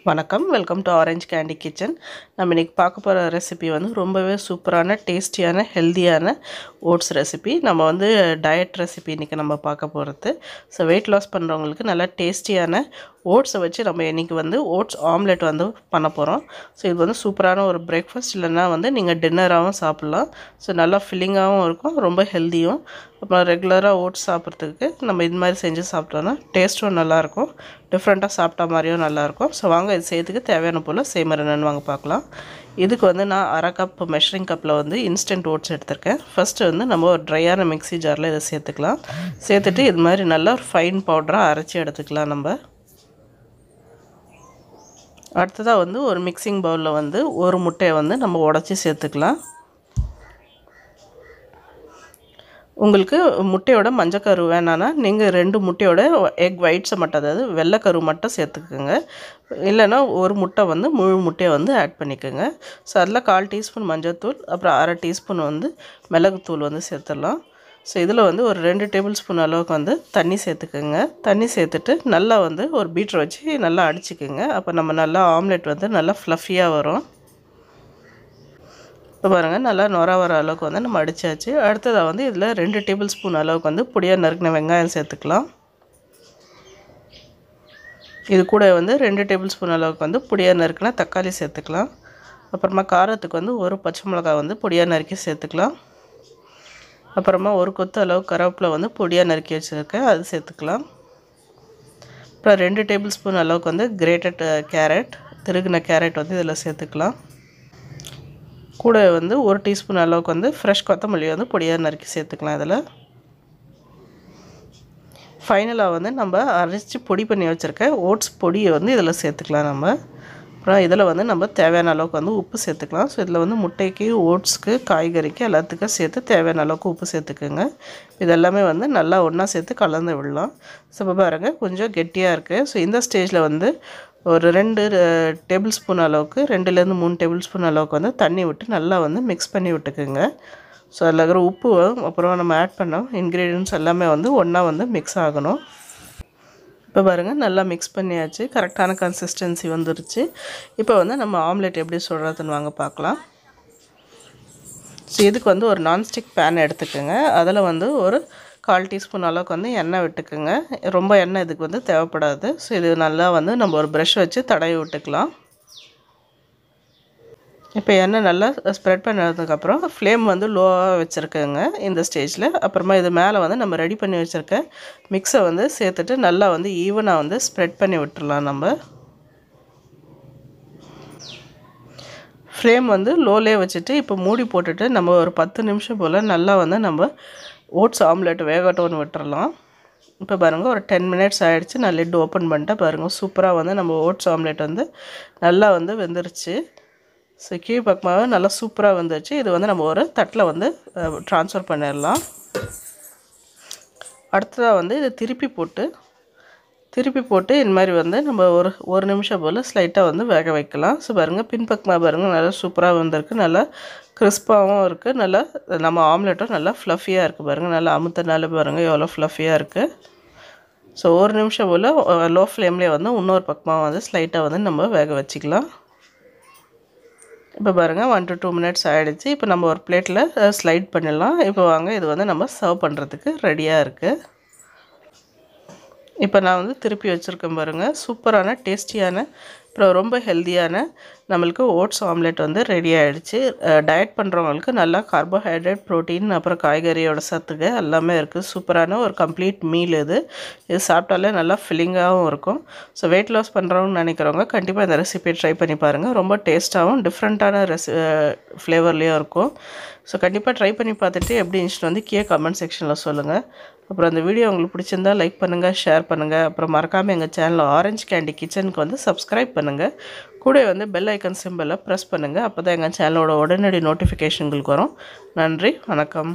வணக்கம் welcome to orange candy kitchen. நம்ம இன்றைக்கி பார்க்க போகிற ரெசிபி வந்து ரொம்பவே சூப்பரான டேஸ்டியான ஹெல்த்தியான ஓட்ஸ் ரெசிபி. நம்ம வந்து டயட் ரெசிபி இன்றைக்கி நம்ம பார்க்க போகிறது. ஸோ வெயிட் லாஸ் பண்ணுறவங்களுக்கு நல்லா டேஸ்டியான ஓட்ஸை வச்சு நம்ம இன்றைக்கி வந்து ஓட்ஸ் ஆம்லெட் வந்து பண்ண போகிறோம். ஸோ இது வந்து சூப்பரான ஒரு பிரேக்ஃபாஸ்ட், இல்லைன்னா வந்து நீங்கள் டின்னராகவும் சாப்பிட்லாம். ஸோ நல்லா ஃபில்லிங்காகவும் இருக்கும், ரொம்ப ஹெல்த்தியும். அப்புறம் ரெகுலராக ஓட்ஸ் சாப்பிட்றதுக்கு நம்ம இது மாதிரி செஞ்சு சாப்பிட்டோன்னா டேஸ்ட்டும் நல்லாயிருக்கும், டிஃப்ரெண்ட்டாக சாப்பிட்டா மாதிரியும் நல்லாயிருக்கும். ஸோ வாங்க இது செய்யறதுக்கு தேவையான போல் செய்முறை என்னென்னு வாங்க பார்க்கலாம். இதுக்கு வந்து நான் அரை கப் மெஷரிங் கப்பில் வந்து இன்ஸ்டன்ட் ஓட்ஸ் எடுத்திருக்கேன். ஃபஸ்ட்டு வந்து நம்ம ஒரு ட்ரையான மிக்ஸி ஜாரில் இதை சேர்த்துக்கலாம். சேர்த்துட்டு இது மாதிரி நல்லா ஒரு ஃபைன் பவுடராக அரைச்சி எடுத்துக்கலாம் நம்ம. அடுத்ததாக வந்து ஒரு மிக்சிங் பவுலில் வந்து ஒரு முட்டையை வந்து நம்ம உடச்சி சேர்த்துக்கலாம். உங்களுக்கு முட்டையோட மஞ்சக்கரு வேணான்னா நீங்கள் 2 முட்டையோட எக் ஒயிட்ஸை மட்டும், அதாவது வெள்ளைக்கரு மட்டும் சேர்த்துக்குங்க. இல்லைன்னா ஒரு முட்டை வந்து முழு முட்டையை வந்து ஆட் பண்ணிக்கோங்க. ஸோ அதில் 1/4 டீஸ்பூன் மஞ்சள்தூள், அப்புறம் அரை டீஸ்பூன் வந்து மிளகுத்தூள் வந்து சேர்த்துடலாம். ஸோ இதில் வந்து ஒரு 2 டேபிள் ஸ்பூன் அளவுக்கு வந்து தண்ணி சேர்த்துக்குங்க. தண்ணி சேர்த்துட்டு நல்லா வந்து ஒரு பீட்டர் வச்சு நல்லா அடிச்சுக்குங்க. அப்போ நம்ம நல்லா ஆம்லெட் வந்து நல்லா ஃப்ளஃபியாக வரும். இப்போ பாருங்கள், நல்லா நொற வர அளவுக்கு வந்து நம்ம அடித்தாச்சு. அடுத்ததாக வந்து இதில் 2 டேபிள் ஸ்பூன் அளவுக்கு வந்து பொடியாக நறுக்கின வெங்காயம் சேர்த்துக்கலாம். இது கூட வந்து 2 டேபிள் ஸ்பூன் அளவுக்கு வந்து பொடியாக நறுக்கின தக்காளி சேர்த்துக்கலாம். அப்புறமா காரத்துக்கு வந்து ஒரு பச்சை மிளகாய் வந்து பொடியாக நறுக்கி சேர்த்துக்கலாம். அப்புறமா ஒரு கொத்து அளவு கருவேப்பிலை வந்து பொடியாக நறுக்கி வச்சுருக்கேன், அது சேர்த்துக்கலாம். அப்புறம் 2 டேபிள் ஸ்பூன் அளவுக்கு வந்து கிரேட்டட் கேரட், திருகின கேரட் வந்து இதில் சேர்த்துக்கலாம். கூட வந்து ஒரு டீஸ்பூன் அளவுக்கு வந்து ஃப்ரெஷ் கொத்தமல்லி வந்து பொடியாக நறுக்கி சேர்த்துக்கலாம். இதில் ஃபைனலாக வந்து நம்ம அரைச்சி பொடி பண்ணி வச்சுருக்க ஓட்ஸ் பொடியை வந்து இதில் சேர்த்துக்கலாம் நம்ம. அப்புறம் இதில் வந்து நம்ம தேவையான அளவுக்கு வந்து உப்பு சேர்த்துக்கலாம். ஸோ இதில் வந்து முட்டைக்கு, ஓட்ஸ்க்கு, காய்கறிக்கு எல்லாத்துக்கும் சேர்த்து தேவையான அளவுக்கு உப்பு சேர்த்துக்குங்க. இதெல்லாமே வந்து நல்லா ஒன்றா சேர்த்து கலந்து விடலாம். ஸோ இப்போ பாருங்கள், கொஞ்சம் கெட்டியாக இருக்குது. ஸோ இந்த ஸ்டேஜில் வந்து ஒரு 2 டேபிள் ஸ்பூன் அளவுக்கு, 2லேருந்து 3 டேபிள் ஸ்பூன் அளவுக்கு வந்து தண்ணி விட்டு நல்லா வந்து மிக்ஸ் பண்ணி விட்டுக்குங்க. ஸோ அதில் இருக்கிற உப்பு அப்புறம் நம்ம ஆட் பண்ண இன்க்ரீடியன்ட்ஸ் எல்லாமே வந்து ஒன்றா வந்து மிக்ஸ் ஆகணும். இப்போ பாருங்கள், நல்லா மிக்ஸ் பண்ணியாச்சு, கரெக்டான கன்சிஸ்டன்சி வந்துருச்சு. இப்போ வந்து நம்ம ஆம்லெட் எப்படி சுடுறதுன்னு வாங்க பார்க்கலாம். ஸோ இதுக்கு வந்து ஒரு நான்ஸ்டிக் பேன் எடுத்துக்கோங்க. அதில் வந்து ஒரு 1/4 டீஸ்பூன் அளவுக்கு வந்து எண்ணெய் விட்டுக்குங்க. ரொம்ப எண்ணெய் இதுக்கு வந்து தேவைப்படாது. ஸோ இது நல்லா வந்து நம்ம ஒரு ப்ரஷ் வச்சு தடவி விட்டுக்கலாம். இப்போ எண்ணெய் நல்லா ஸ்ப்ரெட் பண்ணதுக்கப்புறம் ஃப்ளேம் வந்து லோவாக வச்சுருக்கேங்க இந்த ஸ்டேஜில். அப்புறமா இது மேலே வந்து நம்ம ரெடி பண்ணி வச்சுருக்க மிக்ஸை வந்து சேர்த்துட்டு நல்லா வந்து ஈவனாக வந்து ஸ்ப்ரெட் பண்ணி விட்டுடலாம். நம்ம ஃப்ளேம் வந்து லோலே வச்சுட்டு இப்போ மூடி போட்டுட்டு நம்ம ஒரு 10 நிமிஷம் போல் நல்லா வந்து நம்ம ஓட்ஸ் ஆம்லெட் வேகட்டோன்னு விட்டுறலாம். இப்போ பாருங்கள், ஒரு 10 மினிட்ஸ் ஆகிடுச்சு. நான் லிட் ஓப்பன் பண்ணிட்டேன். பாருங்கள், சூப்பராக வந்து நம்ம ஓட்ஸ் ஆம்லெட் வந்து நல்லா வந்து வெந்துருச்சு. ஸோ கீழ் பக்கமாக நல்லா சூப்பராக வந்துருச்சு. இது வந்து நம்ம ஒரு தட்டில் வந்து ட்ரான்ஸ்ஃபர் பண்ணிடலாம். அடுத்ததாக வந்து இதை திருப்பி போட்டு இந்த மாதிரி வந்து நம்ம ஒரு நிமிஷம் போல் ஸ்லைட்டாக வந்து வேக வைக்கலாம். ஸோ பாருங்கள், பின்பக்கமாக பாருங்கள், நல்லா சூப்பராக வந்திருக்கு. நல்லா கிறிஸ்பாகவும் இருக்குது. நல்லா நம்ம ஆம்லெட்டும் நல்லா ஃப்ளஃபியாக இருக்குது. பாருங்கள், நல்லா அமுத்தனால பாருங்கள் எவ்வளோ ஃப்ளஃபியாக இருக்குது. ஸோ ஒரு நிமிஷம் போல் லோ ஃப்ளேம்லேயே வந்து இன்னொரு பக்கமாக வந்து ஸ்லைட்டாக வந்து நம்ம வேக வச்சுக்கலாம். இப்போ பாருங்கள், 1 to 2 மினிட்ஸ் ஆகிடுச்சு. இப்போ நம்ம ஒரு பிளேட்டில் ஸ்லைட் பண்ணிடலாம். இப்போ வாங்க, இது வந்து நம்ம சர்வ் பண்ணுறதுக்கு ரெடியாக இருக்குது. இப்போ நான் வந்து திருப்பி வச்சுருக்கேன் பாருங்கள், சூப்பரான டேஸ்டியான அப்புறம் ரொம்ப ஹெல்த்தியான நம்மளுக்கு ஓட்ஸ் ஆம்லெட் வந்து ரெடி ஆகிடுச்சு. டயட் பண்ணுறவங்களுக்கு நல்லா கார்போஹைட்ரேட், ப்ரோட்டீன், அப்புறம் காய்கறியோட சத்துக்கு எல்லாமே இருக்குது. சூப்பரான ஒரு கம்ப்ளீட் மீல் இது சாப்பிட்டாலே நல்லா ஃபில்லிங்காகவும் இருக்கும். ஸோ வெயிட் லாஸ் பண்ணுறவங்கன்னு நினைக்கிறவங்க கண்டிப்பாக இந்த ரெசிபியை ட்ரை பண்ணி பாருங்கள். ரொம்ப டேஸ்ட்டாகவும் டிஃப்ரெண்ட்டான ஃப்ளேவர்லேயும் இருக்கும். ஸோ கண்டிப்பாக ட்ரை பண்ணி பார்த்துட்டு எப்படி இருந்துச்சுன்னு வந்து கீழே கமெண்ட் செக்ஷனில் சொல்லுங்கள். அப்புறம் அந்த வீடியோ உங்களுக்கு பிடிச்சிருந்தா லைக் பண்ணுங்கள், ஷேர் பண்ணுங்கள். அப்புறம் மறக்காமல் எங்கள் சேனல் ஆரஞ்ச் கேண்டி கிச்சனுக்கு வந்து சப்ஸ்கிரைப் பண்ணுங்கள். கூட வந்து பெல் ஐக்கன் சிம்பிளை ப்ரெஸ் பண்ணுங்கள். அப்போ தான் எங்கள் சேனலோட உடனடி நோட்டிஃபிகேஷன் உங்களுக்கு வரும். நன்றி, வணக்கம்.